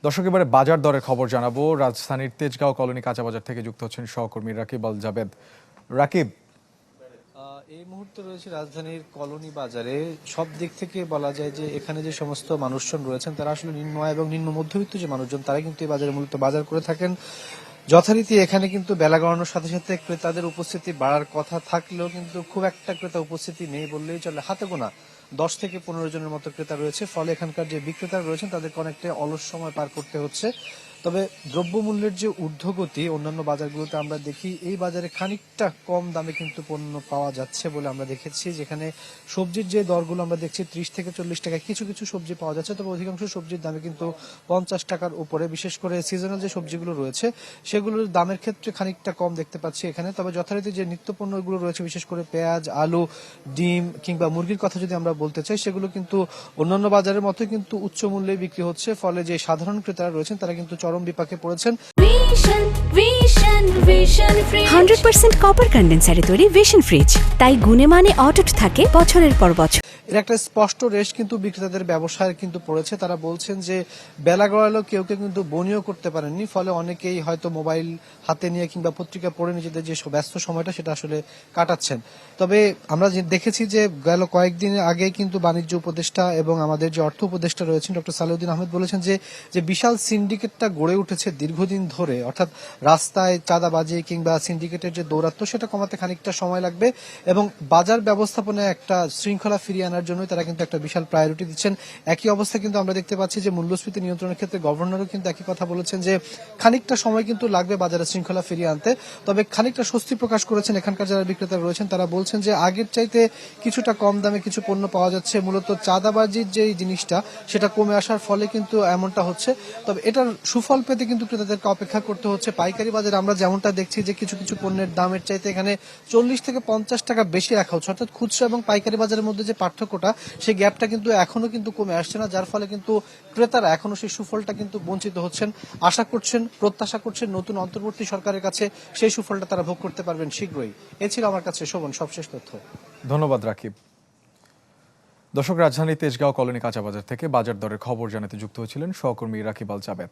দর্শক, এবারে বাজার দরের খবর জানাবো। রাজধানীর তেজগাঁও কলোনি কাঁচা বাজার থেকে যুক্ত হচ্ছেন সহকর্মী রাকিব আল জাবেদ। রাকিব, এই মুহূর্তে রয়েছে রাজধানীর কলোনি বাজারে। সব দিক থেকে বলা যায় যে এখানে যে সমস্ত মানুষজন রয়েছেন তারা আসলে নিম্ন আয় এবং নিম্ন মধ্যবিত্ত যে মানুষজন তারা কিন্তু এই বাজারে মূলত বাজার করে থাকেন। যথারীতি এখানে কিন্তু বেলা গড়ানোর সাথে সাথে ক্রেতাদের উপস্থিতি বাড়ার কথা থাকলেও কিন্তু খুব একটা ক্রেতা উপস্থিতি নেই বললেই চলে। হাতে গোনা 10 থেকে 15 জনের মতো ক্রেতা রয়েছে, ফলে এখানকার যে বিক্রেতা রয়েছেন তাদেরকে অনেকটা অলস সময় পার করতে হচ্ছে। তবে দ্রব্যমূল্যের যে ঊর্ধ্বগতি অন্যান্য বাজারগুলোতে আমরা দেখি, এই বাজারে খানিকটা কম দামে কিন্তু পণ্য পাওয়া যাচ্ছে বলে আমরা দেখেছি। যেখানে সবজির যে দরগুলো আমরা দেখছি 30 থেকে 40 টাকা কিছু কিছু সবজি পাওয়া যাচ্ছে, তবে অধিকাংশ সবজির দামে কিন্তু 50 টাকার উপরে। বিশেষ করে সিজনাল যে সবজিগুলো রয়েছে সেগুলোর দামের ক্ষেত্রে খানিকটা কম দেখতে পাচ্ছি এখানে। তবে যথারীতি যে নিত্যপণ্যগুলো রয়েছে, বিশেষ করে পেঁয়াজ, আলু, ডিম কিংবা মুরগির কথা যদি আমরা বলতে চাই, সেগুলো কিন্তু অন্যান্য বাজারের মতোই কিন্তু উচ্চ মূল্যে বিক্রি হচ্ছে। ফলে যে সাধারণ ক্রেতারা রয়েছেন তারা কিন্তু চরম বিপাকে পড়েছেন। 100% কপার কন্ডেন্সারে তৈরি ভিশন ফ্রিজ, তাই গুণে মানে অটুট থাকে বছরের পর বছর। এর একটা স্পষ্ট রেশ কিন্তু বিক্রেতাদের ব্যবসায় কিন্তু পড়েছে। তারা বলছেন যে বেলা গড়ালেও কেউ কেউ কিন্তু বনিও করতে পারেননি, ফলে অনেকেই হয়তো মোবাইল হাতে নিয়ে কিংবা পত্রিকা পড়ে নিজেদের যে ব্যস্ত সময়টা সেটা আসলে কাটাচ্ছেন। তবে আমরা দেখেছি যে গেল কয়েকদিন আগে কিন্তু বাণিজ্য উপদেষ্টা এবং আমাদের যে অর্থ উপদেষ্টা রয়েছেন ডক্টর সালেউদ্দিন আহমেদ বলেছেন যে বিশাল সিন্ডিকেটটা গড়ে উঠেছে দীর্ঘদিন ধরে, অর্থাৎ রাস্তায় চাঁদাবাজি কিংবা সিন্ডিকেটের যে দৌরাত্ম্য সেটা কমাতে খানিকটা সময় লাগবে এবং বাজার ব্যবস্থাপনায় একটা শৃঙ্খলা ফিরিয়ে আনার জন্য তারা কিন্তু একটা বিশাল প্রায়োরিটি দিচ্ছেন। একই অবস্থা কিন্তু আমরা দেখতে পাচ্ছি যে মূল্যস্ফীতি নিয়ন্ত্রণের ক্ষেত্রে গভর্নরও কিন্তু একই কথা বলেছেন যে খানিকটা সময় কিন্তু লাগবে বাজারে শৃঙ্খলা ফিরিয়ে আনতে। তবে খানিকটা স্বস্তি প্রকাশ করেছেন এখানকার যারা বিক্রেতা রয়েছেন, তারা বলছেন যে আগের চাইতে কিছুটা কম দামে কিছু পণ্য পাওয়া যাচ্ছে। মূলত চাঁদাবাজির যে জিনিসটা সেটা কমে আসার ফলে কিন্তু এমনটা হচ্ছে। তবে এটার সুফল পেতে কিন্তু ক্রেতাদেরকে অপেক্ষা করতে হচ্ছে। পাইকারি বাজারে আমরা যেমনটা দেখছি যে কিছু কিছু পণ্যের দামের চাইতে এখানে 40 থেকে 50 টাকা বেশি রাখা হচ্ছে, অর্থাৎ খুচরা এবং পাইকারি বাজারের মধ্যে যে পার্থক্যটা সেই গ্যাপটা কিন্তু এখনো কিন্তু কমে আসছে না, যার ফলে কিন্তু ক্রেতারা এখনো সেই সুফলটা কিন্তু বঞ্চিত হচ্ছেন। আশা করছেন, প্রত্যাশা করছেন নতুন অন্তর্বর্তী সরকারের কাছে সেই সুফলটা তারা ভোগ করতে পারবেন শীঘ্রই। এ ছিল আমার কাছে শোভন সবশেষ তথ্য। ধন্যবাদ রাকিব। দর্শক, রাজধানী তেজগাঁও কলোনি কাঁচা বাজার থেকে বাজার দরের খবর জানাতে যুক্ত হয়েছিলেন সহকর্মী রাকিব আল জাবেদ।